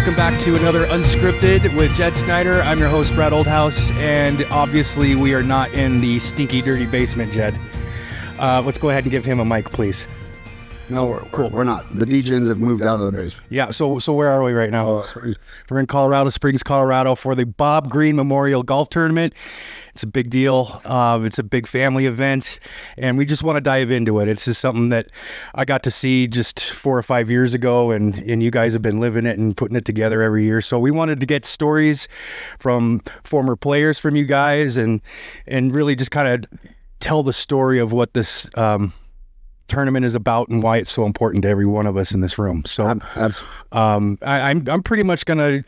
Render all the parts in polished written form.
Welcome back to another Unscripted with Jed Snyder. I'm your host, Brad Oldhouse, and obviously we are not in the stinky, dirty basement, Jed. Let's go ahead and give him a mic, please. No, we're not. The DJs have moved out of the basement. Yeah, so where are we right now? We're in Colorado Springs, Colorado for the Bob Greene Memorial Golf Tournament. It's a big deal. It's a big family event, and we just want to dive into it. It's just something that I got to see just 4 or 5 years ago, and you guys have been living it and putting it together every year. So we wanted to get stories from former players from you guys and really just kind of tell the story of what this tournament is about and why it's so important to every one of us in this room. So I'm pretty much gonna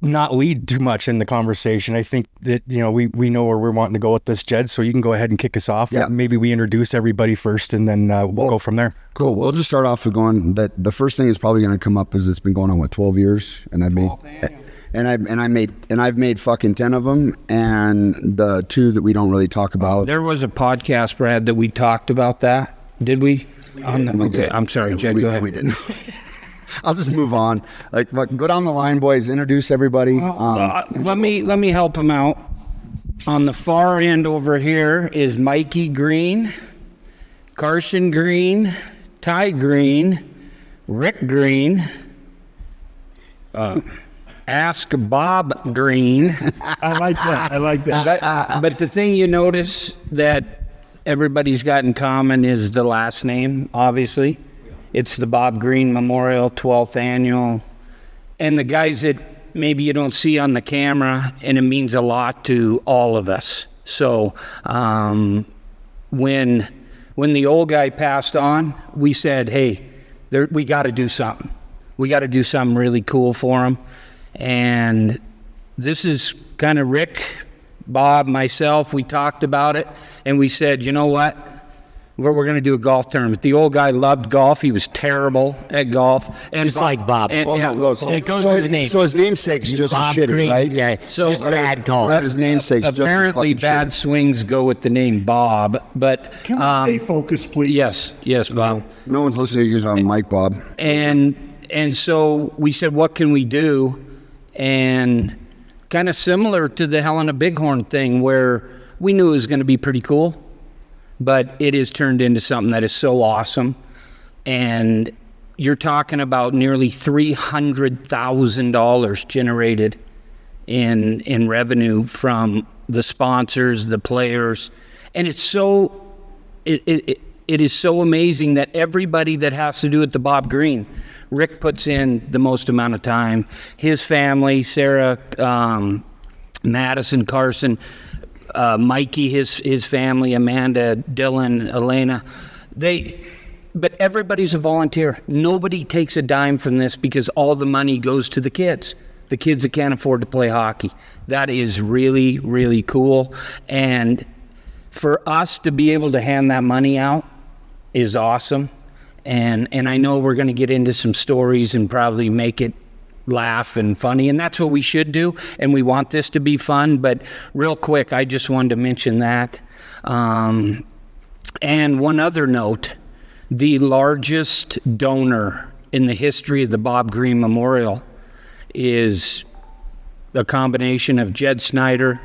not lead too much in the conversation. I think that we know where we're wanting to go with this, Jed, so you can go ahead and kick us off. Yeah. Maybe we introduce everybody first and then we'll go from there. Cool. We'll just start off with going that the first thing is probably going to come up is it's been going on 12 years, and I've made fucking 10 of them, and the 2 that we don't really talk about. There was a podcast, Brad, that we talked about that. Did we? Okay, I'm sorry, Jed, go ahead. We didn't. I'll just move on. Go down the line, boys. Introduce everybody. Let me help him out. On the far end over here is Mikey Greene, Carson Greene, Ty Greene, Rick Greene, Ask Bob Greene. I like that. But the thing you notice that everybody's got in common is the last name, obviously. It's the Bob Greene Memorial 12th Annual. And the guys that maybe you don't see on the camera, and it means a lot to all of us. So when the old guy passed on, we said, hey, we got to do something. We got to do something really cool for him. And this is kind of Rick, Bob, myself, we talked about it, and we said, you know what? We're going to do a golf tournament. The old guy loved golf. He was terrible at golf. And just like Bob. And, it goes with his name. So his namesake's just Bob shitty, Greene, right? Yeah. So just bad golf. His namesake's just apparently fucking bad shitty. swings go with the name Bob. But Can we stay focused, please? yes, Bob. No one's listening to you on Mike, Bob. And so we said, what can we do? And kind of similar to the Helena Bighorn thing, where we knew it was going to be pretty cool, but it has turned into something that is so awesome. And you're talking about nearly $300,000 generated in revenue from the sponsors, the players. And it's so it is so amazing that everybody that has to do with the Bob Greene, Rick puts in the most amount of time. His family, Sarah, Madison, Carson, Mikey, his family, Amanda, Dylan, Elena, but everybody's a volunteer. Nobody takes a dime from this because all the money goes to the kids that can't afford to play hockey. That is really, really cool. And for us to be able to hand that money out is awesome. And I know we're going to get into some stories and probably make it laugh and funny, and that's what we should do, and we want this to be fun. But real quick, I just wanted to mention that. And one other note, the largest donor in the history of the Bob Greene Memorial is a combination of Jed Snyder,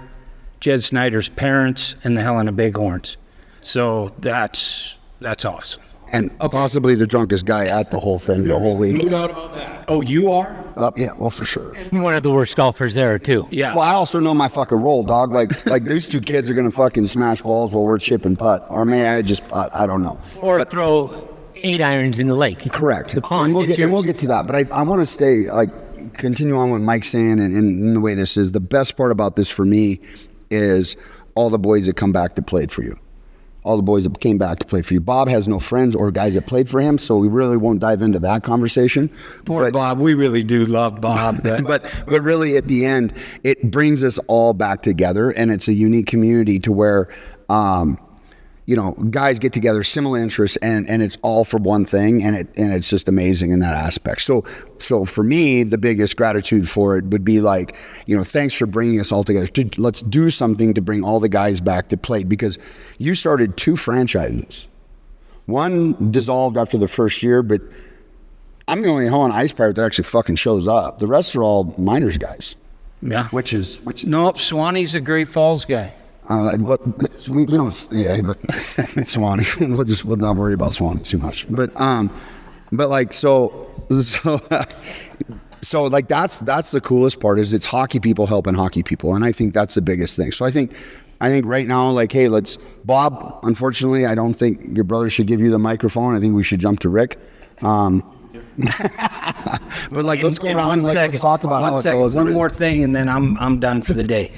Jed Snyder's parents, and the Helena Bighorns. So that's awesome. And possibly the drunkest guy at the whole thing, the whole league. No doubt about that. Oh, you are? Yeah, well, for sure. One of the worst golfers there, too. Yeah. Well, I also know my fucking role, dog. Like these 2 kids are going to fucking smash balls while we're chipping putt. Or may I just putt? I don't know. Or throw 8 irons in the lake. Correct. The pond. And we'll get to that. But I want to stay, continue on what Mike's saying and the way this is. The best part about this for me is all the boys that come back that played for you. All the boys that came back to play for you. Bob has no friends or guys that played for him, so we really won't dive into that conversation. Poor Bob. We really do love Bob. But really, at the end, it brings us all back together, and it's a unique community to where, guys get together, similar interests, and it's all for one thing, and it's just amazing in that aspect. So for me, the biggest gratitude for it would be thanks for bringing us all together. Let's do something to bring all the guys back that played, because you started 2 franchises. One dissolved after the first year, but I'm the only hell on ice pirate that actually fucking shows up. The rest are all minors guys. Yeah. Which is Nope, Swanee's a Great Falls guy. we don't, yeah, but Swanee. we'll not worry about Swanee too much. But like so like that's the coolest part is it's hockey people helping hockey people, and I think that's the biggest thing. So I think right now, like, hey, Bob. Unfortunately, I don't think your brother should give you the microphone. I think we should jump to Rick. But like, let's go around. Let's talk about how it goes. One more thing, and then I'm done for the day.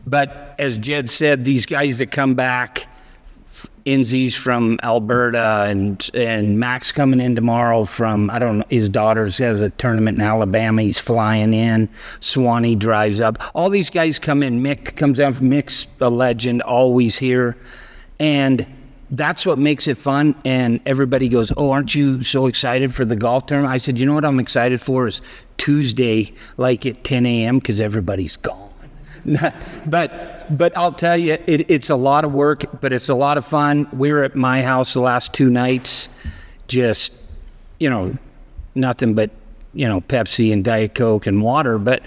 But as Jed said, these guys that come back, Inzi's from Alberta, and Max coming in tomorrow from, I don't know, his daughter's has a tournament in Alabama. He's flying in. Swanee drives up. All these guys come in. Mick comes out. Mick's a legend, always here, and that's what makes it fun. And everybody goes, "Oh, aren't you so excited for the golf tournament?" I said, "You know what I'm excited for is Tuesday, like at 10 a.m. because everybody's gone." But I'll tell you, it's a lot of work, but it's a lot of fun. We were at my house the last 2 nights, just, nothing but, Pepsi and Diet Coke and water, but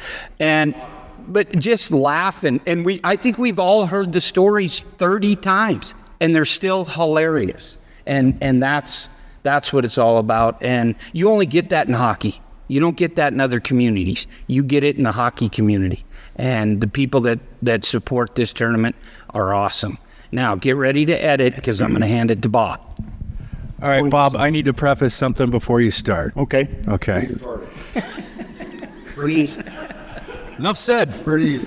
just laughing. And I think we've all heard the stories 30 times, and they're still hilarious. And that's what it's all about. And you only get that in hockey. You don't get that in other communities. You get it in the hockey community. And the people that support this tournament are awesome. Now, get ready to edit because I'm going to hand it to Bob. All right, Bob, I need to preface something before you start. Okay. Okay. Please. Enough said. Pretty.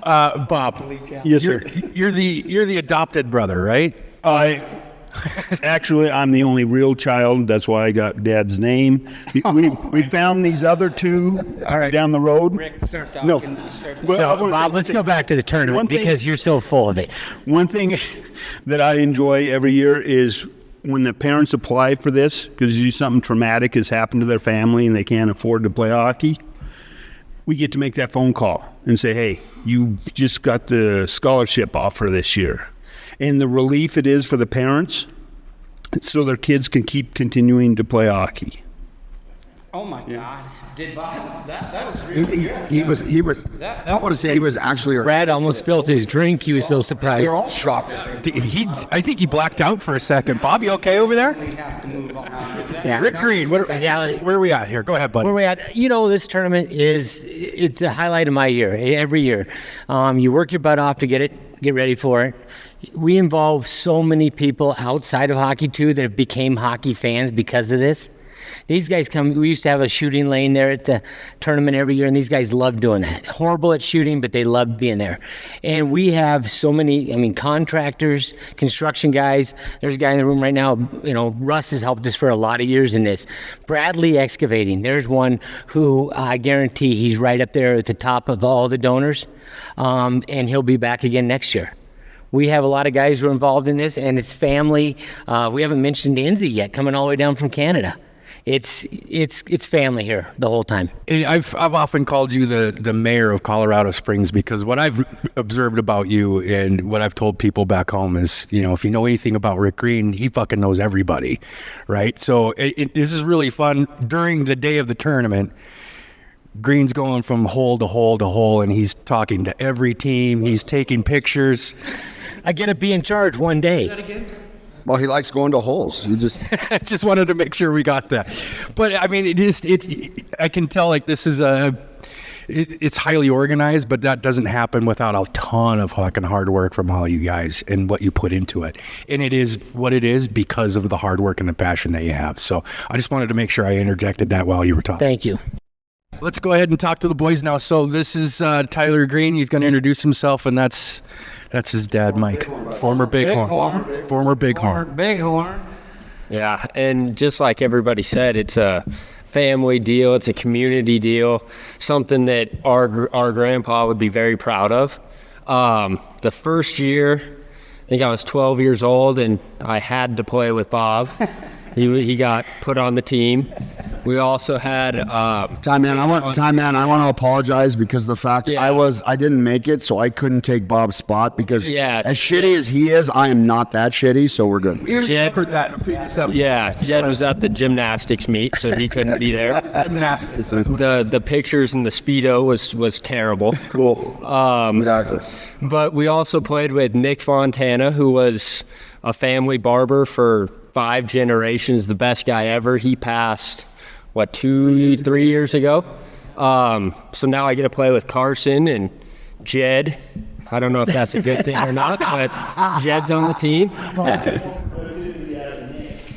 Bob. Yes, sir. You're the adopted brother, right? Actually, I'm the only real child. That's why I got Dad's name. We found these other two down the road. Rick, start talking. No. Well, Bob, Let's go back to the tournament because you're so full of it. One thing that I enjoy every year is when the parents apply for this because something traumatic has happened to their family and they can't afford to play hockey. We get to make that phone call and say, "Hey, you just got the scholarship offer this year." And the relief it is for the parents so their kids can keep continuing to play hockey. Oh my God. Did Bob, that was really good. He was. I want to say he was actually. Brad almost spilled his drink. He was so surprised. They're all shocked. I think he blacked out for a second. Bob, you okay over there? We have to move on. Yeah. Rick Greene, where are we at here? Go ahead, buddy. Where we at? This tournament it's a highlight of my year, every year. You work your butt off to get ready for it. We involve so many people outside of hockey too that have became hockey fans because of this. These guys come, we used to have a shooting lane there at the tournament every year, and these guys love doing that. Horrible at shooting, but they love being there. And we have so many, contractors, construction guys. There's a guy in the room right now, Russ has helped us for a lot of years in this. Bradley Excavating, there's one who I guarantee he's right up there at the top of all the donors, and he'll be back again next year. We have a lot of guys who are involved in this, and it's family. We haven't mentioned Inzi yet, coming all the way down from Canada. It's family here the whole time. And I've often called you the mayor of Colorado Springs because what I've observed about you and what I've told people back home is, if you know anything about Rick Greene, he fucking knows everybody, right? So this is really fun. During the day of the tournament, Greene's going from hole to hole to hole, and he's talking to every team. He's taking pictures. I get to be in charge one day. Well, he likes going to holes. You just just wanted to make sure we got that. But I mean, I can tell like this is it's highly organized, but that doesn't happen without a ton of fucking hard work from all you guys and what you put into it. And it is what it is because of the hard work and the passion that you have. So I just wanted to make sure I interjected that while you were talking. Thank you. Let's go ahead and talk to the boys now. So this is Tyler Greene. He's going to introduce himself, and that's his dad, Mike, former Bighorn. Former Bighorn. Bighorn. Yeah, and just like everybody said, it's a family deal. It's a community deal, something that our grandpa would be very proud of. The first year, I think I was 12 years old, and I had to play with Bob. He got put on the team. We also had Time man, I want to apologize because the fact I didn't make it, so I couldn't take Bob's spot because as shitty as he is, I am not that shitty, so we're good. Jed was at the gymnastics meet, so he couldn't be there. Gymnastics. The pictures and the Speedo was terrible. Cool. Exactly. But we also played with Nick Fontana, who was a family barber for 5 generations, the best guy ever. He passed, 2-3 years ago. So now I get to play with Carson and Jed. I don't know if that's a good thing or not, but Jed's on the team.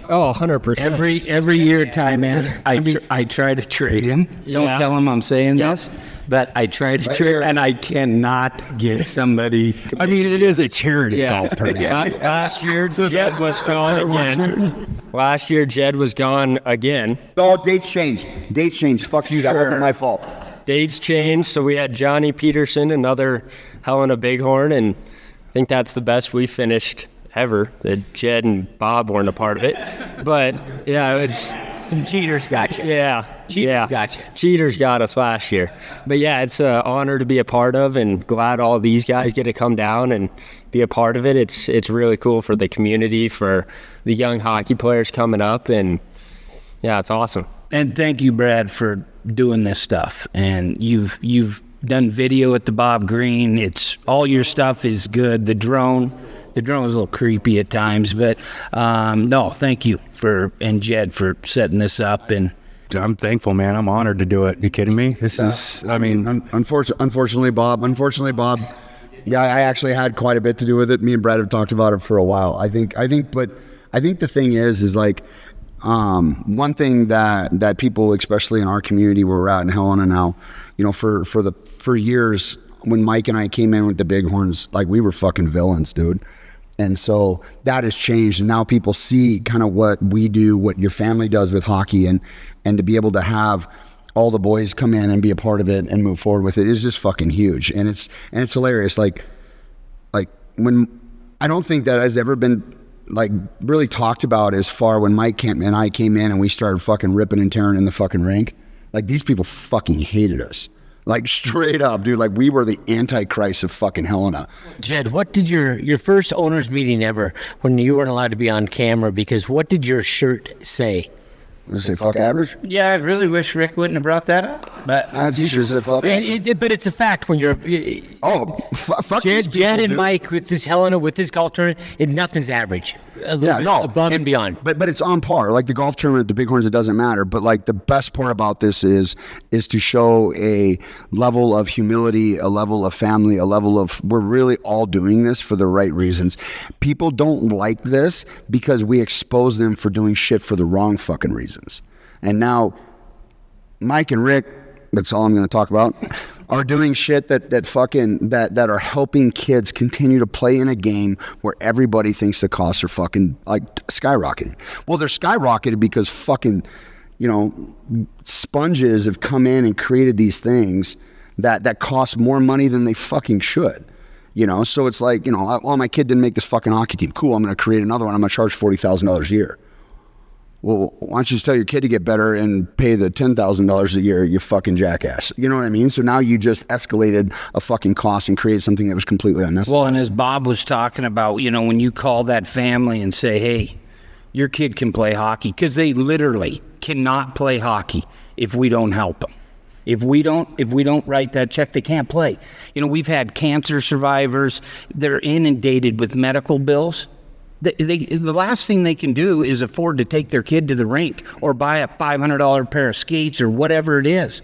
Oh, 100%. Every year, Ty, man, I try to trade him. Don't tell him I'm saying this, but I try to trade, and I cannot get somebody. I mean, it is a charity golf tournament. Last year, Jed was gone again. Oh, dates changed. Fuck you. That wasn't my fault. Dates changed, so we had Johnny Peterson, another Helena Bighorn, and I think that's the best we finished ever. That Jed and Bob weren't a part of it, but it's Some cheaters got you. Cheaters got you. Cheaters got us last year, but it's an honor to be a part of, and glad all these guys get to come down and be a part of it. It's really cool for the community, for the young hockey players coming up, and it's awesome. And thank you, Brad, for doing this stuff. And you've done video at the Bob Greene. It's all your stuff is good. The drone is a little creepy at times, but no, thank you and Jed for setting this up. And I'm thankful, man. I'm honored to do it. You kidding me? This is, I mean, unfortunately, Bob. Yeah, I actually had quite a bit to do with it. Me and Brad have talked about it for a while. I think the thing is like, one thing that people, especially in our community where we're at in Helena now, for years when Mike and I came in with the Bighorns, like we were fucking villains, dude. And so that has changed, and now people see kind of what we do, what your family does with hockey, and to be able to have all the boys come in and be a part of it and move forward with it is just fucking huge. And it's hilarious. Like when I don't think that has ever been like really talked about as far when Mike and I came in and we started fucking ripping and tearing in the fucking rink. Like these people fucking hated us. Like straight up, dude. Like we were the antichrist of fucking Helena. Jed, what did your first owners meeting ever, when you weren't allowed to be on camera, because what did your shirt say? Does it say fuck average? yeah, I really wish Rick wouldn't have brought that up. But T-shirt said fuck average. But it's a fact when you're Fuck these people, Jed and dude. Mike with this Helena, with this golf tournament, nothing's average. Above and beyond. But it's on par. Like the golf tournament, the Bighorns, it doesn't matter. But like the best part about this is to show a level of humility, a level of family, a level of we're really all doing this for the right reasons. People don't like this because we expose them for doing shit for the wrong fucking reasons. And now Mike and Rick, that's all I'm going to talk about, are doing shit that are helping kids continue to play in a game where everybody thinks the costs are fucking like skyrocketing. Well, they're skyrocketed because fucking, sponges have come in and created these things that cost more money than they fucking should. So it's like, well, my kid didn't make this fucking hockey team. Cool, I'm going to create another one. I'm going to charge $40,000 a year. Well, why don't you just tell your kid to get better and pay the $10,000 a year, you fucking jackass? You know what I mean? So now you just escalated a fucking cost and created something that was completely unnecessary. Well, and as Bob was talking about, when you call that family and say, hey, your kid can play hockey, because they literally cannot play hockey if we don't help them. If we don't write that check, they can't play. We've had cancer survivors. They're inundated with medical bills. The last thing they can do is afford to take their kid to the rink or buy a $500 pair of skates or whatever it is.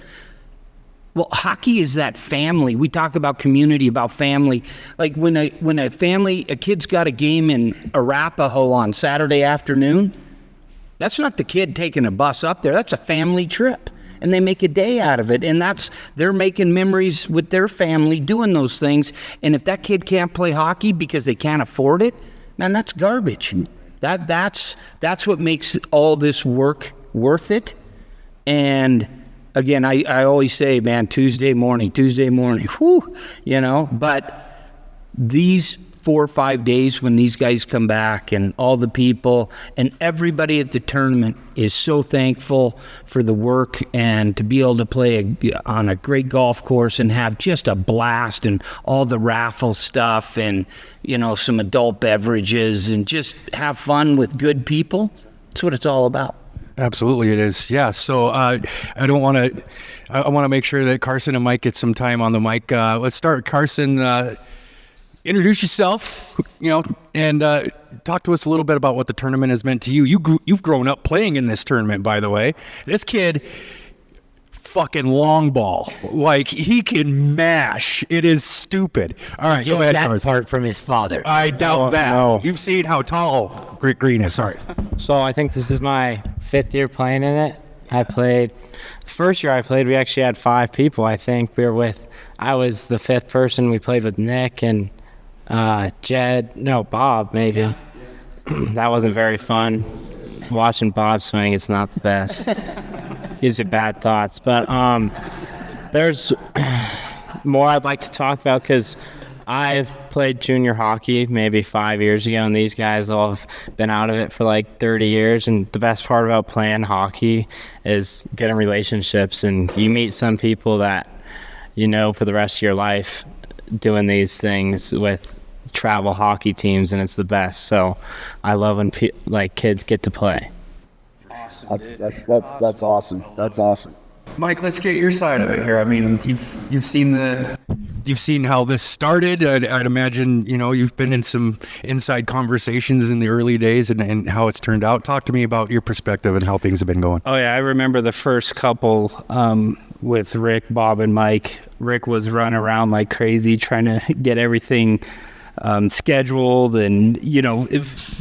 Well, hockey is that family. We talk about community, about family. Like when a kid's got a game in Arapahoe on Saturday afternoon, that's not the kid taking a bus up there. That's a family trip. And they make a day out of it. And they're making memories with their family doing those things. And if that kid can't play hockey because they can't afford it, man, that's garbage. That's what makes all this work worth it. And again, I always say, man, Tuesday morning, whew, but these 4 or 5 days when these guys come back, and all the people and everybody at the tournament is so thankful for the work and to be able to play on a great golf course and have just a blast, and all the raffle stuff, and some adult beverages, and just have fun with good people. That's what it's all about. Absolutely, it is. Yeah. So I want to make sure that Carson and Mike get some time on the mic. Let's start. Carson, introduce yourself, and talk to us a little bit about what the tournament has meant to you. You've grown up playing in this tournament, by the way. This kid, fucking long ball, like he can mash. It is stupid. All right, go ahead, that Carson. part from his father. I doubt that. no. You've seen how tall Greene is. Sorry. So I think this is my 5th year playing in it. The first year I played, we actually had 5 people. I think I was the 5th person. We played with Nick and Bob maybe. That wasn't very fun. Watching Bob swing is not the best. Gives you bad thoughts. But there's more I'd like to talk about, because I've played junior hockey maybe 5 years ago, and these guys all have been out of it for like 30 years. And the best part about playing hockey is getting relationships, and you meet some people that for the rest of your life doing these things with travel hockey teams, and it's the best. So I love when kids get to play. That's awesome. That's awesome. Mike, let's get your side of it here. I mean, you've seen how this started. I'd imagine you've been in some inside conversations in the early days and how it's turned out. Talk to me about your perspective and how things have been going. Oh yeah, I remember the first couple with Rick, Bob, and Mike. Rick was running around like crazy trying to get everything scheduled and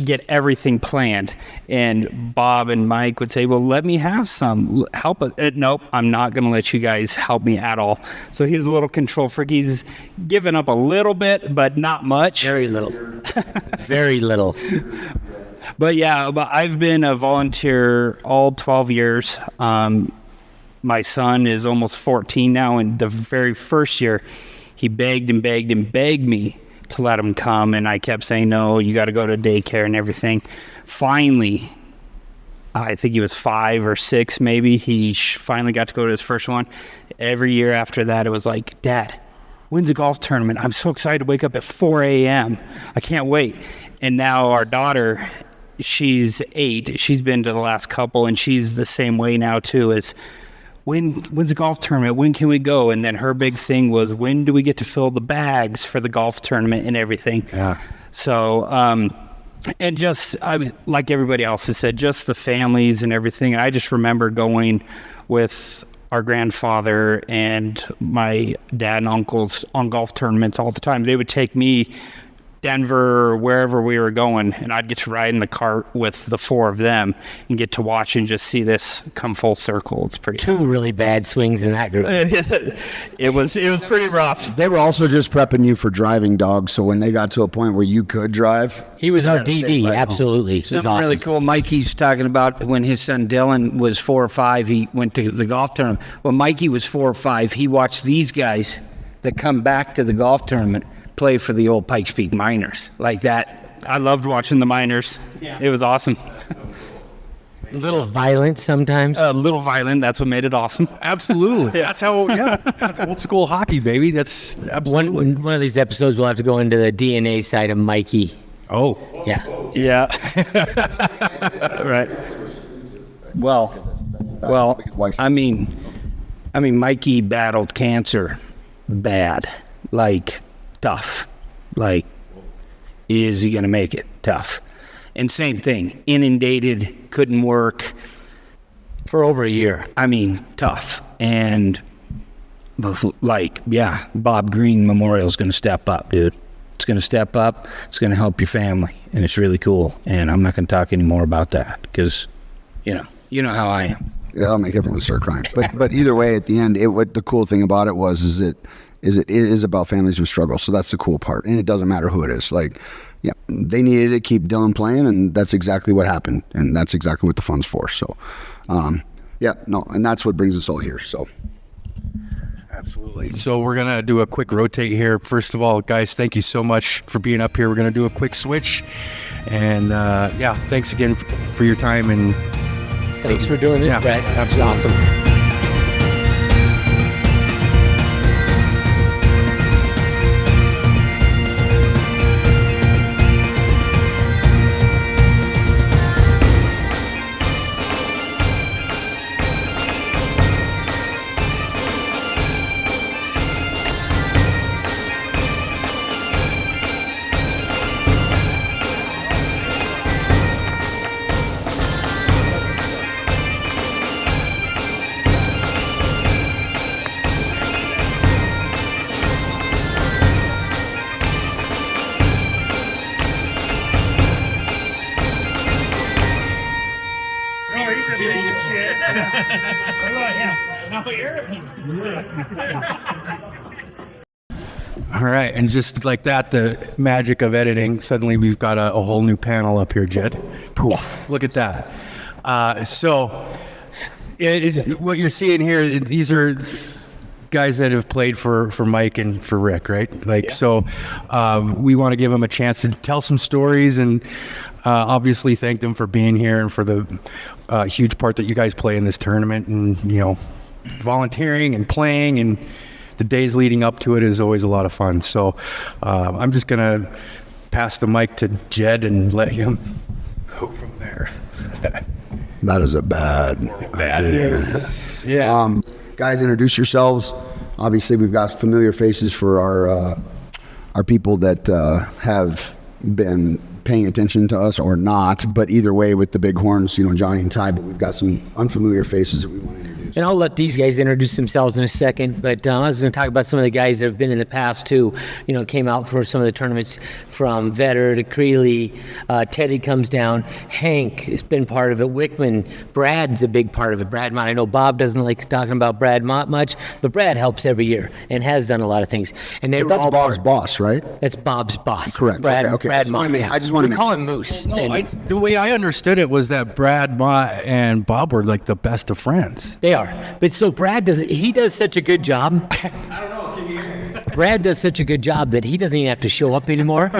get everything planned, and Bob and Mike would say, well, let me have some help. Nope, I'm not going to let you guys help me at all. So he was a little control freak. He's given up a little bit, but not much. Very little. Very little. But I've been a volunteer all 12 years. My son is almost 14 now, and the very first year he begged and begged and begged me to let him come, and I kept saying, no, you got to go to daycare and everything. Finally, I think he was 5 or 6 maybe, he finally got to go to his first one. Every year after that, it was like, Dad, when's the golf tournament? I'm so excited to wake up at 4 a.m. I can't wait. And now our daughter, she's 8. She's been to the last couple, and she's the same way now too, is when's the golf tournament? When can we go? And then her big thing was, when do we get to fill the bags for the golf tournament and everything? Yeah. So, and just, like everybody else has said, just the families and everything. And I just remember going with our grandfather and my dad and uncles on golf tournaments all the time. They would take me Denver or wherever we were going, and I'd get to ride in the cart with the 4 of them and get to watch and just see this come full circle. It's pretty 2 really bad swings in that group. It was pretty rough. They were also just prepping you for driving, dog. So when they got to a point where you could drive, He was our DD, absolutely. It was Something awesome. really cool. Mikey's talking about when his son Dylan was 4 or 5, he went to the golf tournament. When Mikey was 4 or 5, he watched these guys that come back to the golf tournament play for the old Pikes Peak Miners like that. I loved watching the minors. Yeah. It was awesome. A little violent sometimes. A little violent. That's what made it awesome. Absolutely. That's how. Yeah. That's old school hockey, baby. That's absolutely. One of these episodes we'll have to go into the DNA side of Mikey. Oh. Yeah. Yeah. Right. Well, I mean, Mikey battled cancer bad, like tough, like is he going to make it? Tough. And same thing, inundated, couldn't work For over a year. I mean, tough. And Bob Greene Memorial is going to step up, dude. It's going to step up. It's going to help your family, and it's really cool. And I'm not going to talk any more about that because, you know how I am. Yeah, I'll make everyone start crying. But either way, at the end, what the cool thing about it was it is about families who struggle. So that's the cool part, and it doesn't matter who it is. Like, yeah, they needed to keep Dylan playing, and that's exactly what happened, and that's exactly what the fund's for. So, and that's what brings us all here. So. Absolutely. So we're going to do a quick rotate here. First of all, guys, thank you so much for being up here. We're going to do a quick switch. And thanks again for your time. And Thanks for doing this, Brett. Absolutely. It's awesome. All right, and just like that, the magic of editing, suddenly we've got a whole new panel up here, Jed. Poof, look at that. What you're seeing here, these are guys that have played for Mike and for Rick, right? We want to give them a chance to tell some stories and obviously thank them for being here and for the huge part that you guys play in this tournament, and volunteering and playing, and the days leading up to it is always a lot of fun. So I'm just gonna pass the mic to Jed and let him go from there. That is a bad idea. Yeah. Guys, introduce yourselves. Obviously, we've got familiar faces for our people that have been paying attention to us or not, but either way with the big horns, Johnny and Ty, but we've got some unfamiliar faces that we want to introduce. And I'll let these guys introduce themselves in a second, but I was going to talk about some of the guys that have been in the past too. Came out for some of the tournaments, from Vetter to Creeley. Teddy comes down. Hank has been part of it. Wickman. Brad's a big part of it. Brad Mott. I know Bob doesn't like talking about Brad Mott much, but Brad helps every year and has done a lot of things. And that's Bob's boss, right? That's Bob's boss. Correct. Brad, okay. Brad Mott. I just want to call him Moose. The way I understood it was that Brad Mott and Bob were like the best of friends. They are. But so Brad does such a good job. I don't know. Can you hear me? Brad does such a good job that he doesn't even have to show up anymore.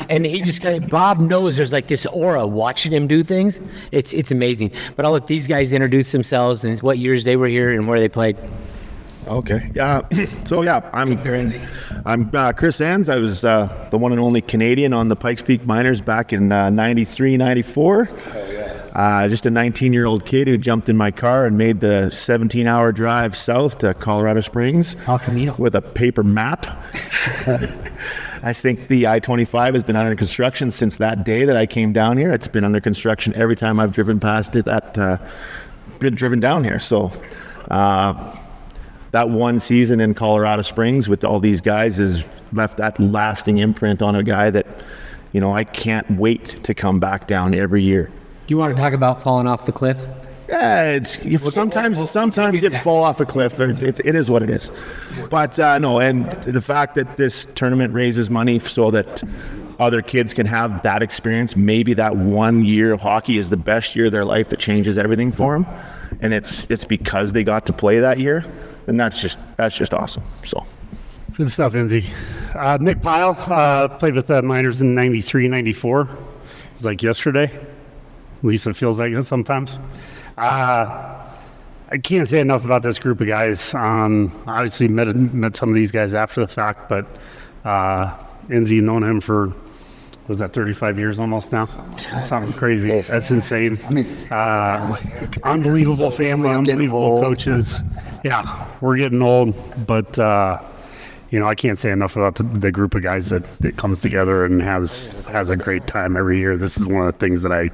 And he just Bob knows there's like this aura watching him do things. It's amazing. But I'll let these guys introduce themselves and what years they were here and where they played. Okay. I'm Chris Anns. I was the one and only Canadian on the Pikes Peak Miners back in 93, 94. Just a 19-year-old kid who jumped in my car and made the 17-hour drive south to Colorado Springs with a paper map. I think the I-25 has been under construction since that day that I came down here. It's been under construction every time I've driven past it. Been driven down here. So that one season in Colorado Springs with all these guys has left that lasting imprint on a guy that, I can't wait to come back down every year. Do you want to talk about falling off the cliff? Yeah, sometimes you fall off a cliff. It is what it is. But no, and the fact that this tournament raises money so that other kids can have that experience, maybe that 1 year of hockey is the best year of their life that changes everything for them, and it's because they got to play that year, then that's just awesome. So. Good stuff, Enzi. Nick Pyle played with the Miners in 93, 94. It was like yesterday. At least it feels like it sometimes. I can't say enough about this group of guys. Obviously met some of these guys after the fact, but Enzi, known him for, was that 35 years almost now? Something crazy. That's insane. Unbelievable family, unbelievable coaches. Yeah, we're getting old, but I can't say enough about the group of guys that comes together and has a great time every year. This is one of the things that I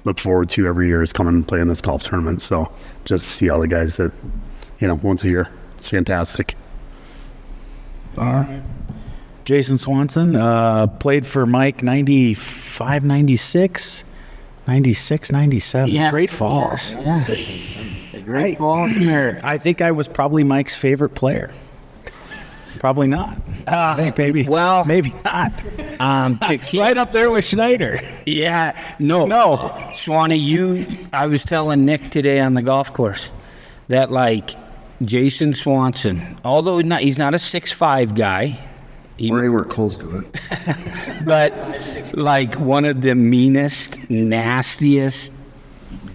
look forward to every year, is coming and playing this golf tournament. So just see all the guys that, once a year. It's fantastic. All right. Jason Swanson played for Mike 95, 96, 96, 97. Yes. Great Falls. Yeah. Great Falls, America. I think I was probably Mike's favorite player. Probably not. I think maybe not. Right up there with Schneider. Yeah, no. Swanee, I was telling Nick today on the golf course that Jason Swanson. Although he's not a 6'5" guy, Or anywhere close to it. but like one of the meanest, nastiest,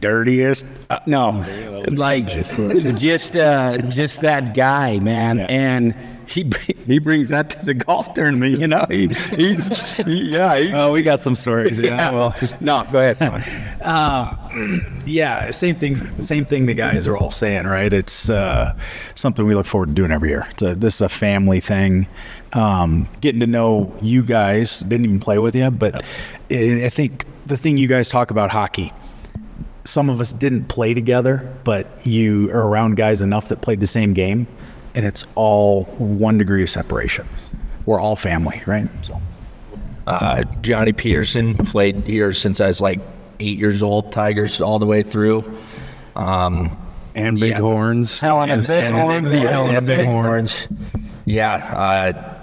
dirtiest. Like just that guy, man. And he brings that to the golf tournament. You know, he's Oh, we got some stories. Yeah. Well, no, go ahead. yeah, same thing the guys are all saying, right? It's something we look forward to doing every year. This is a family thing. Getting to know you guys, didn't even play with you, but I think the thing you guys talk about hockey, some of us didn't play together, but you are around guys enough that played the same game, and it's all 1 degree of separation. We're all family, right? So, Johnny Peterson played here since I was like 8 years old, Tigers all the way through. And Bighorns. Bighorns. Yeah.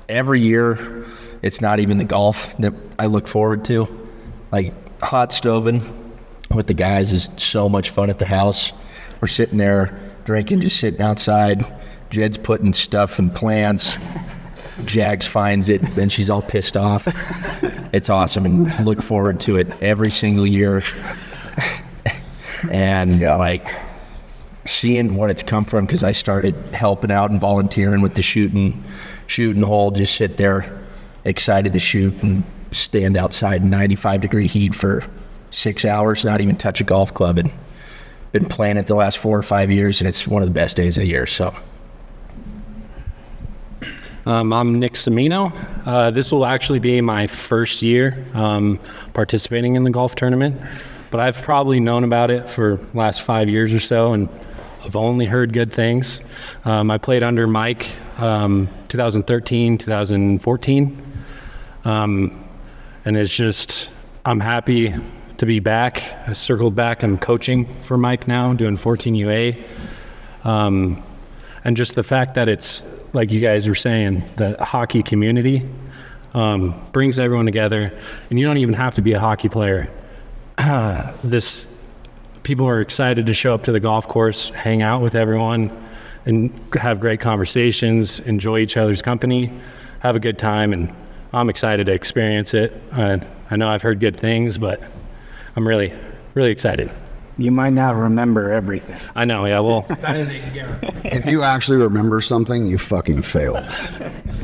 Every year, it's not even the golf that I look forward to. Like hot stoving with the guys is so much fun at the house. We're sitting there drinking, just sitting outside. Jed's putting stuff in plants. Jags finds it, then she's all pissed off. It's awesome, and look forward to it every single year. And like seeing what it's come from, because I started helping out and volunteering with the shooting hole, just sit there excited to shoot and stand outside in 95-degree heat for 6 hours, not even touch a golf club, and been playing it the last 4 or 5 years, and it's one of the best days of the year. So I'm Nick Cimino. This will actually be my first year participating in the golf tournament, but I've probably known about it for the last 5 years or so, and I've only heard good things. I played under Mike 2013, 2014, and it's just, I'm happy to be back. I circled back. I'm coaching for Mike now, doing 14 UA. And just the fact that it's, like you guys were saying, the hockey community brings everyone together, and you don't even have to be a hockey player. People are excited to show up to the golf course, hang out with everyone, and have great conversations, enjoy each other's company, have a good time, and I'm excited to experience it. I know I've heard good things, but I'm really, really excited. You might not remember everything. I know, yeah, well. If you actually remember something, you fucking failed.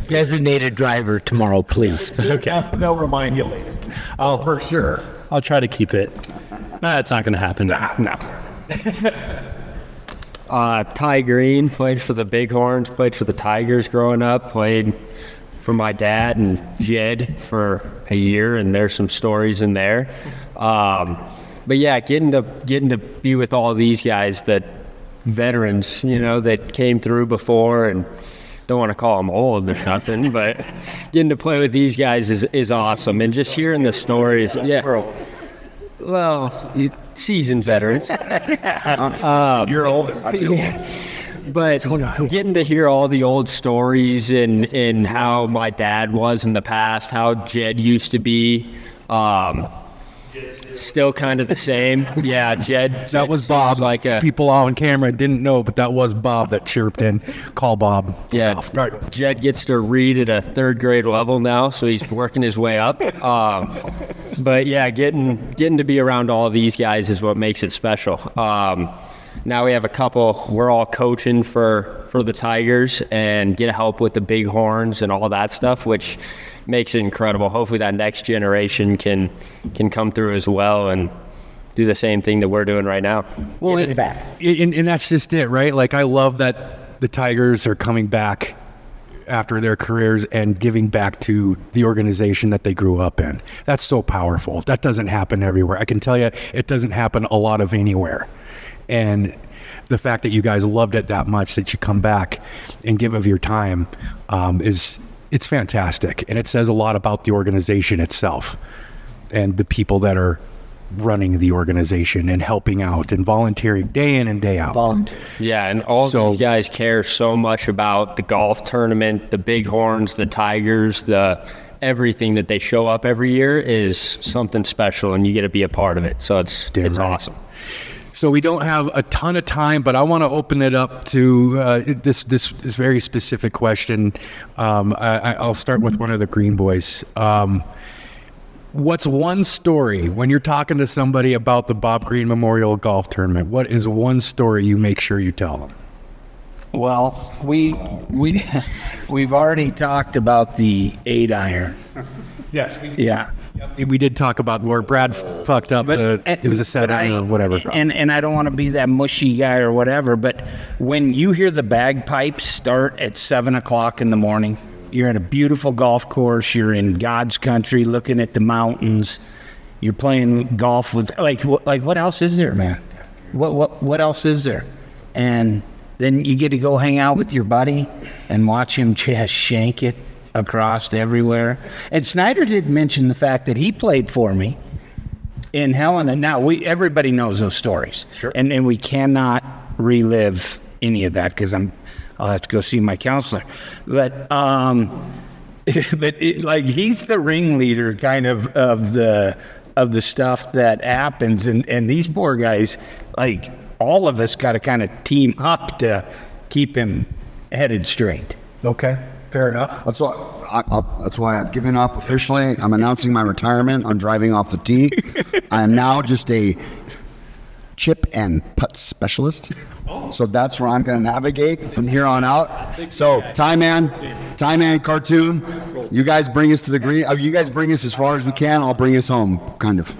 Designated driver tomorrow, please. Okay. they'll remind you later. Oh, for sure. I'll try to keep it. That's not going to happen. No. Ty Greene played for the Bighorns, played for the Tigers growing up, played for my dad and Jed for a year, and there's some stories in there. But yeah, getting to be with all these guys, that veterans, you know, that came through before, and don't want to call them old or nothing, but getting to play with these guys is awesome. And just hearing the stories, yeah. Well, seasoned veterans. You're older. Yeah. But getting to hear all the old stories and how my dad was in the past, how Jed used to be, still kind of the same. Yeah, Jed. That was Bob. Like people on camera didn't know, but that was Bob that chirped in. Call Bob. Yeah, Right. Jed gets to read at a 3rd grade level now, so he's working his way up. But yeah, getting to be around all these guys is what makes it special. Now we have a couple. We're all coaching for the Tigers and get help with the Bighorns and all that stuff, which makes it incredible. Hopefully that next generation can come through as well and do the same thing that we're doing right now. Well, and that's just it, right? Like, I love that the Tigers are coming back after their careers and giving back to the organization that they grew up in. That's so powerful. That doesn't happen everywhere. I can tell you, it doesn't happen a lot of anywhere. And the fact that you guys loved it that much that you come back and give of your time it's fantastic. And it says a lot about the organization itself and the people that are running the organization and helping out and volunteering day in and day out. Yeah, and all these guys care so much about the golf tournament, the Bighorns, the Tigers, everything that they show up every year is something special, and you get to be a part of it. So it's awesome. So we don't have a ton of time, but I want to open it up to this very specific question. I'll start with one of the Greene boys. What's one story when you're talking to somebody about the Bob Greene Memorial Golf Tournament? What is one story you make sure you tell them? Well, we've already talked about the 8-iron. Yes. Yeah. We did talk about where Brad fucked up. It was a 7 or whatever. And I don't want to be that mushy guy or whatever, but when you hear the bagpipes start at 7 o'clock in the morning, you're at a beautiful golf course, you're in God's country looking at the mountains, you're playing golf with, like what else is there, man? What else is there? And then you get to go hang out with your buddy and watch him just shank it across everywhere. And Snyder did mention the fact that he played for me in Helena. Now, everybody knows those stories. Sure. And we cannot relive any of that because I'll have to go see my counselor. But he's the ringleader kind of the stuff that happens. And these poor guys, like all of us got to kind of team up to keep him headed straight. Okay. Fair enough. That's why I've given up officially. I'm announcing my retirement on driving off the tee. I am now just a chip and putt specialist. So that's where I'm going to navigate from here on out. So Tie Man cartoon, you guys bring us to the green. You guys bring us as far as we can. I'll bring us home, kind of.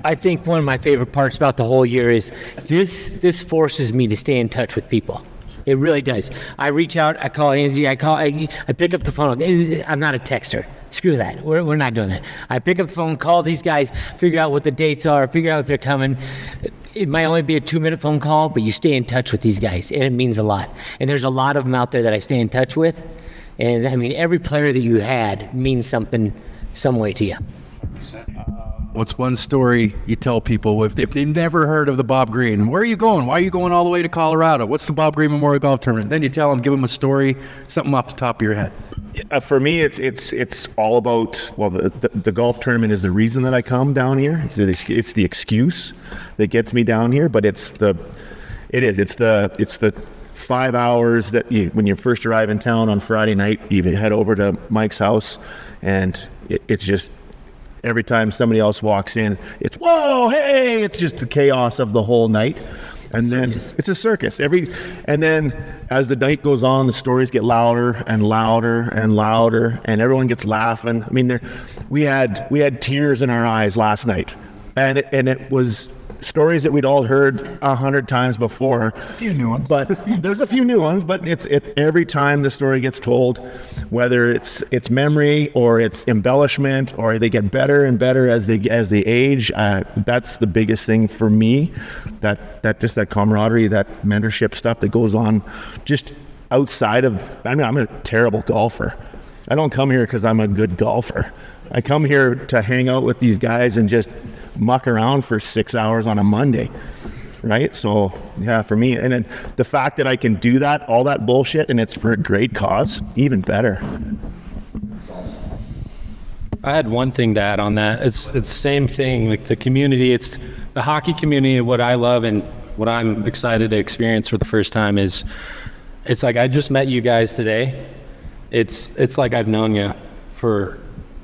I think one of my favorite parts about the whole year is this forces me to stay in touch with people. It really does. I reach out, I call Angie, I pick up the phone. I'm not a texter. Screw that. We're not doing that. I pick up the phone, call these guys, figure out what the dates are, figure out if they're coming. It might only be a 2-minute phone call, but you stay in touch with these guys, and it means a lot. And there's a lot of them out there that I stay in touch with. And I mean, every player that you had means something, some way to you. What's one story you tell people if they've never heard of the Bob Greene? Where are you going? Why are you going all the way to Colorado? What's the Bob Greene Memorial Golf Tournament? Then you tell them, give them a story, something off the top of your head. For me, it's all about, well, the golf tournament is the reason that I come down here. It's the excuse that gets me down here, but it's the 5 hours that when you first arrive in town on Friday night, you head over to Mike's house, and it's just, every time somebody else walks in, it's, whoa, hey, it's just the chaos of the whole night. And then it's a circus. And then as the night goes on, the stories get louder and louder and louder, and everyone gets laughing. I mean, we had tears in our eyes last night, and it was stories that we'd all heard 100 times before. A few new ones. But there's a few new ones, but it's every time the story gets told, whether it's memory or it's embellishment, or they get better and better as they age. That's the biggest thing for me, that just that camaraderie, that mentorship stuff that goes on just outside of, I mean, I'm a terrible golfer. I don't come here because I'm a good golfer. I come here to hang out with these guys and just muck around for 6 hours on a Monday, right? So yeah, for me, and then the fact that I can do that, all that bullshit, and it's for a great cause, even better. I had one thing to add on that. It's the same thing, like the community. It's the hockey community. What I love and what I'm excited to experience for the first time is, it's like I just met you guys today. It's like I've known you for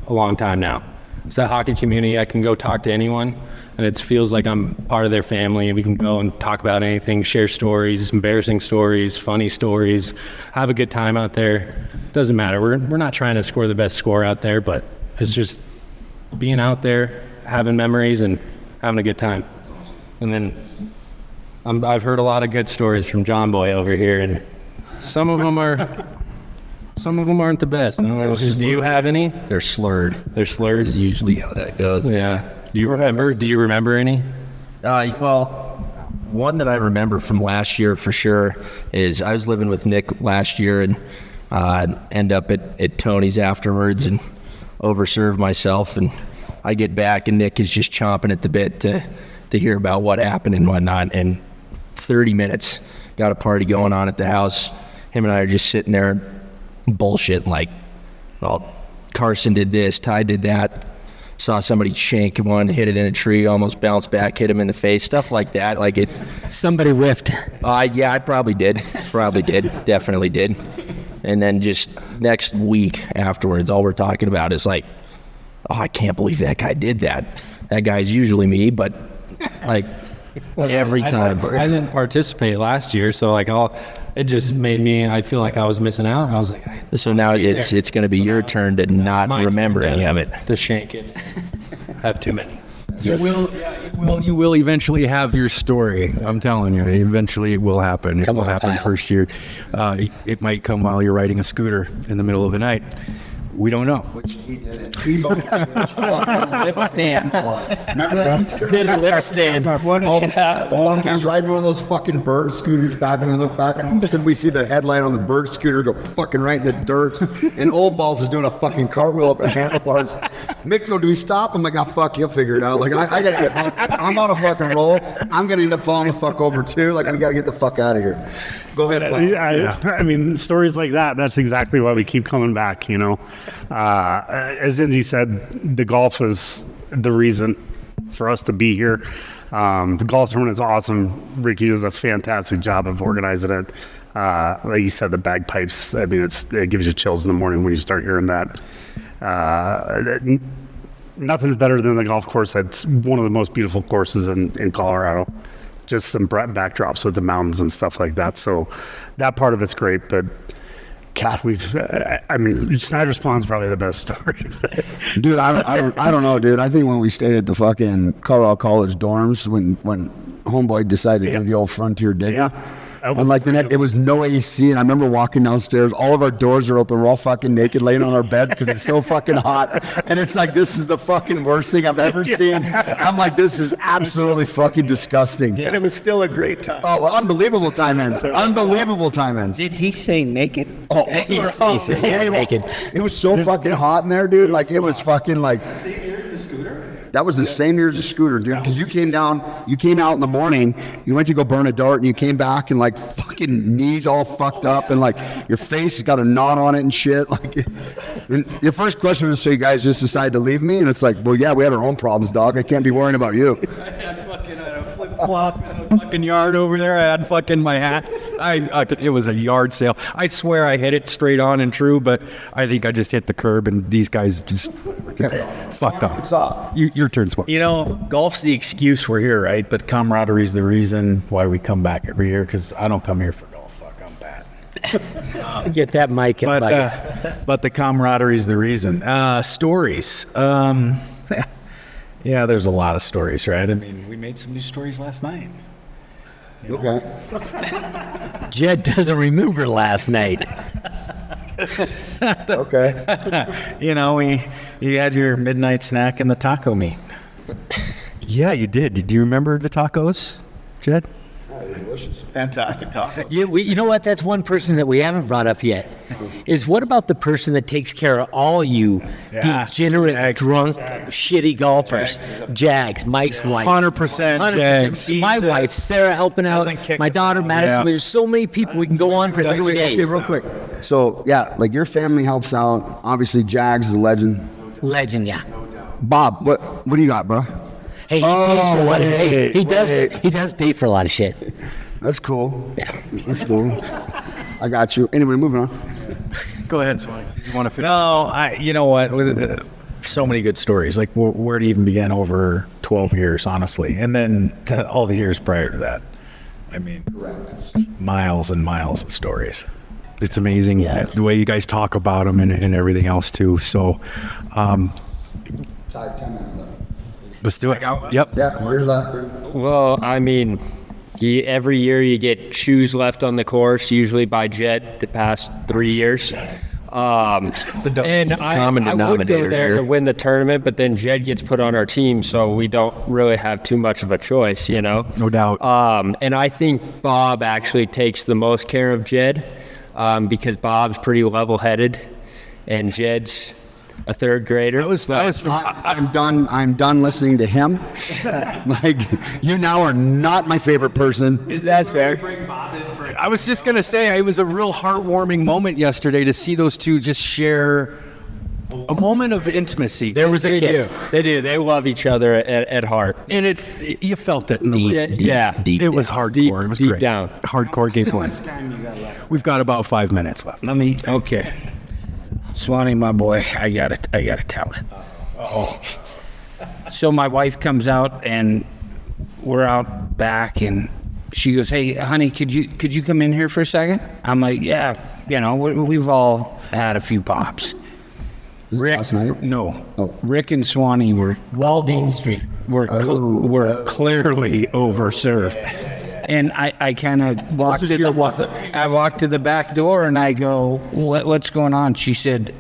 a long time now. It's that hockey community. I can go talk to anyone, and it feels like I'm part of their family, and we can go and talk about anything, share stories, embarrassing stories, funny stories, have a good time out there. Doesn't matter. We're not trying to score the best score out there, but it's just being out there, having memories, and having a good time. And then I've heard a lot of good stories from John Boy over here, and some of them aren't the best. Do you have any? They're slurred. They're slurred? Is usually how that goes. Yeah. Do you remember any? Well, one that I remember from last year for sure is I was living with Nick last year and end up at Tony's afterwards and overserve myself, and I get back and Nick is just chomping at the bit to hear about what happened and whatnot. And 30 minutes, got a party going on at the house. Him and I are just sitting there bullshit, like, well, Carson did this, Ty did that, saw somebody shank one, hit it in a tree, almost bounced back, hit him in the face, stuff like that. Like it. Somebody whiffed. Yeah, I probably did. Definitely did. And then just next week afterwards, all we're talking about is like, oh, I can't believe that guy did that. That guy's usually me, but like every time. I didn't participate last year, so like it just made me. I feel like I was missing out. I was like, so now it's going to be your turn to not remember any of it. To shank it. Have too many. You will eventually have your story. I'm telling you, eventually it will happen. It will happen first year. It might come while you're riding a scooter in the middle of the night. We don't know. Which he did it. Lip stand. Did a lip stand. He's riding one of those fucking bird scooters back in the back. And we see the headlight on the bird scooter go fucking right in the dirt. And Old Balls is doing a fucking cartwheel up the handlebars. Mick go, do we stop? I'm like, oh, fuck, he'll figure it out. Like, I gotta get, I'm on a fucking roll. I'm gonna end up falling the fuck over too. Like, we gotta get the fuck out of here. Go ahead. I mean, stories like that's exactly why we keep coming back, you know. As Lindsay said, the golf is the reason for us to be here. The golf tournament is awesome. Ricky does a fantastic job of organizing it. Like you said, the bagpipes, I mean, it gives you chills in the morning when you start hearing that. Nothing's better than the golf course. That's one of the most beautiful courses in Colorado. Just some backdrops with the mountains and stuff like that. So that part of it's great, but God, I mean, Snyder's Pond's probably the best story. Dude, I don't know, dude. I think when we stayed at the fucking Colorado College dorms, when homeboy decided to do the old Frontier digger. And like it was no AC, and I remember walking downstairs. All of our doors are open. We're all fucking naked, laying on our beds because it's so fucking hot. And it's like, this is the fucking worst thing I've ever seen. I'm like, this is absolutely fucking disgusting. And it was still a great time. Oh, well, unbelievable time ends. Unbelievable time ends. Did he say naked? Oh, he said naked. It was so fucking hot in there, dude. Like it was fucking like. That was the same year as the scooter, dude. Because you came out in the morning, you went to go burn a dart, and you came back and like fucking knees all fucked up, and like your face has got a knot on it and shit. Like, and your first question was, so you guys just decided to leave me? And it's like, well, yeah, we had our own problems, dog. I can't be worrying about you. I had fucking a flip-flop in the fucking yard over there. I had fucking my hat. It was a yard sale. I swear I hit it straight on and true, but I think I just hit the curb, and these guys just fucked up. Your turn, Swap. You know, golf's the excuse we're here, right? But camaraderie is the reason why we come back every year, because I don't come here for golf. Fuck, I'm bad. Get that mic. But the camaraderie is the reason. Stories. Yeah, there's a lot of stories, right? I mean, we made some new stories last night. Okay. Jed doesn't remember last night. Okay. You know, you had your midnight snack and the taco meat. Yeah, you did. Do you remember the tacos, Jed? Delicious. Fantastic taco. You know what? That's one person that we haven't brought up yet. Is what about the person that takes care of all you degenerate, drunk, shitty golfers? Jags, Mike's wife. 100% Jags. My wife, Sarah, helping out. My daughter, Madison. There's so many people. We can go on for 3 days. Okay, real quick. So, yeah, like your family helps out. Obviously, Jags is a legend. Legend, yeah. Bob, what do you got, bro? Hey, he pays for what? Hey, he does pay for a lot of shit. That's cool. Yeah, that's cool. I got you. Anyway, moving on. Go ahead, Swanee. You want to finish? No, you know what? So many good stories. Like where to even begin? Over 12 years, honestly, and then all the years prior to that. I mean, miles and miles of stories. It's amazing the way you guys talk about them and everything else too. So, 10 minutes left. Let's do it. Yep. Yeah, where's that? Well, I mean, every year you get shoes left on the course, usually by Jet the past 3 years. And common I would go there to win the tournament, but then Jed gets put on our team, so we don't really have too much of a choice, you know? No doubt. And I think Bob actually takes the most care of Jed because Bob's pretty level-headed, and Jed's a third grader. I'm done listening to him. Like, you now are not my favorite person. Is that fair? I was just going to say, it was a real heartwarming moment yesterday to see those two just share a moment of intimacy. There was a They kiss. do. They do. They love each other at heart. And you felt it in the room. Yeah. It was hardcore. It was deep great. down. Hardcore game plan. We've got about 5 minutes left. Okay. Swanee, my boy, I gotta tell it. So my wife comes out and we're out back and she goes, "Hey, honey, could you come in here for a second?" I'm like, "Yeah, we've all had a few pops." Rick, last night? no. Oh. Rick and Swanee were Waldine Street. clearly overserved. And I kind of walked I walked to the back door and I go, what's going on? She said,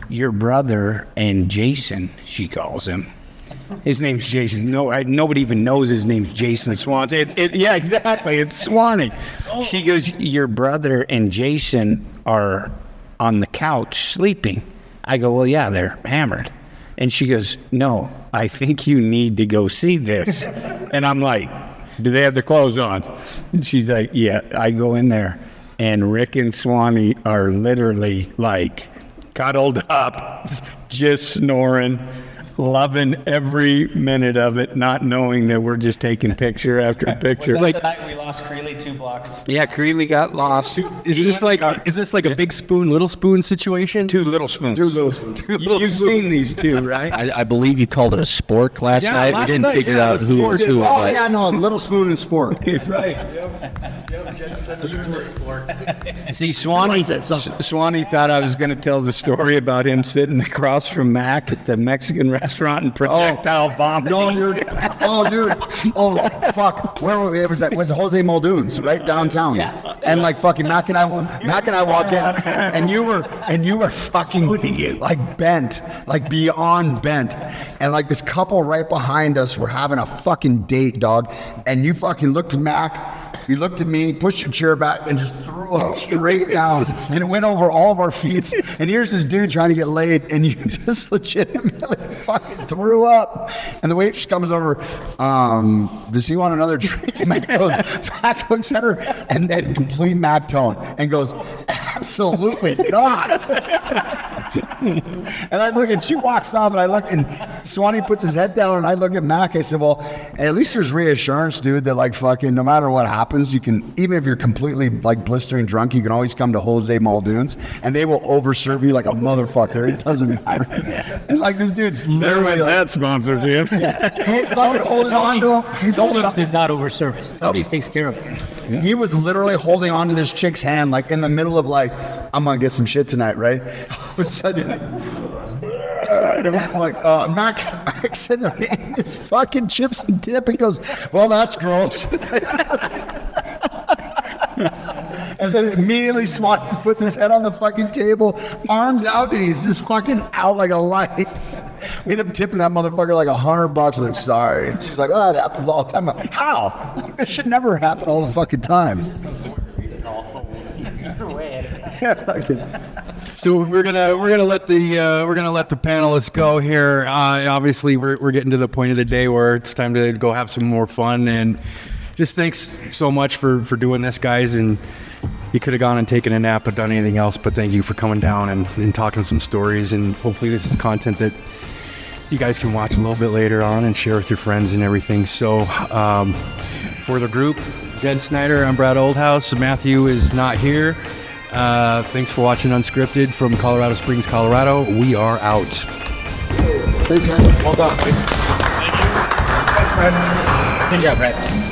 your brother and Jason, she calls him. His name's Jason. Nobody even knows his name's Jason Swanee. Yeah, exactly. It's Swanee. She goes, your brother and Jason are on the couch sleeping. I go, well, yeah, they're hammered. And she goes, no, I think you need to go see this. And I'm like, do they have their clothes on? And she's like, yeah. I go in there, and Rick and Swanee are literally like cuddled up, just snoring, loving every minute of it, not knowing that we're just taking picture after picture. Like the night we lost Greeley 2 blocks. Yeah, Greeley got lost. Is this like a big spoon, little spoon situation? Two little spoons. You've seen these two, right? I believe you called it a spork last Yeah, night. last We didn't night, figure yeah, out it was who spork. was who. Oh but yeah, no, little spoon and sport. That's right. See, Swanee thought I was going to tell the story about him sitting across from Mac at the Mexican restaurant and projectile vomiting. No, dude. Oh, dude. Oh, fuck. Where were we? It was Jose Muldoon's right downtown. Yeah. And like fucking Mac and I walk in, and you were fucking like bent, like beyond bent, and like this couple right behind us were having a fucking date, dog, and you fucking looked at Mac. You looked at me, pushed your chair back, and just threw it straight down. And it went over all of our feet. And here's this dude trying to get laid, and you just legitimately fucking threw up. And the waitress comes over, does he want another drink? And Mac looks at her, and then complete Mac tone, and goes, absolutely not. And I look, and she walks off, and I look, and Swanee puts his head down, and I look at Mac. I said, well, at least there's reassurance, dude, that like fucking no matter what happens, you can, even if you're completely like blistering drunk, you can always come to Jose Muldoon's, and they will overserve you like a motherfucker. It doesn't matter. And like this dude's literally like, That sponsorship. he's fucking holding on to him. He's holding on. Is not over service. Nobody takes care of us. He was literally holding on to this chick's hand, like in the middle of like, I'm gonna get some shit tonight, right? All of a sudden, and I'm like, Mac's sitting there eating his fucking chips and dip. He goes, well, that's gross. And then immediately Swanee puts his head on the fucking table, arms out, and he's just fucking out like a light. We end up tipping that motherfucker like $100. Like, sorry. She's like, oh, it happens all the time. I'm like, how? Like, this should never happen all the fucking time. So we're gonna let the panelists go here. Obviously, we're getting to the point of the day where it's time to go have some more fun. And just thanks so much for doing this, guys. And you could have gone and taken a nap or done anything else, but thank you for coming down and talking some stories. And hopefully, this is content that you guys can watch a little bit later on and share with your friends and everything. So for the group, Jen Snyder, I'm Brad Oldhouse. Matthew is not here. Thanks for watching Unscripted from Colorado Springs, Colorado. We are out. Thanks, man. Good job, Brett.